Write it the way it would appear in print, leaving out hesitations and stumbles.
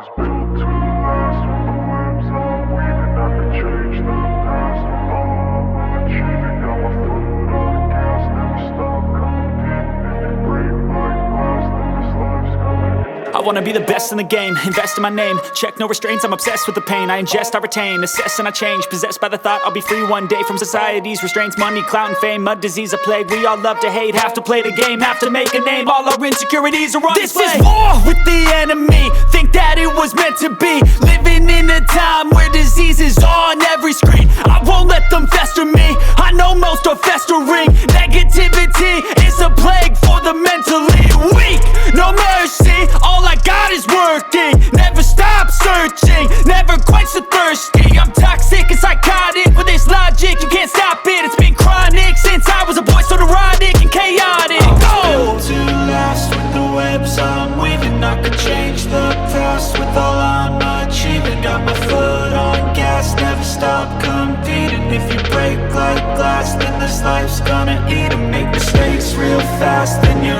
was built to last. With the webs I'm weaving, I could change the past. With all I'm achieving, got my foot on gas. Never stop competing. If you break like glass, then this life's gonna end. I wanna be the best in the game, invest in my name. Check no restraints, I'm obsessed with the pain. I ingest, I retain, assess and I change. Possessed by the thought I'll be free one day from society's restraints. Money, clout and fame, mud, disease, a plague. We all love to hate, have to play the game, have to make a name. All our insecurities are on display. This is war with the enemy, think that it was meant to be. Living in a time where disease is on every screen. I won't let them fester me, I know most are festering. Negativity is a plague for the mentally weak. No mercy, all I got is working. Never stop searching, never quench the thirsty. I'm toxic and psychotic, with this logic you can't stop it. It's been chronic since I was a boy, so neurotic and chaotic. Built to last. With the webs I'm weaving, I could change the past. With all I'm achieving, got my foot on gas. Never stop competing. If you break like glass, then this life's gonna eat 'em. Make mistakes real fast, then you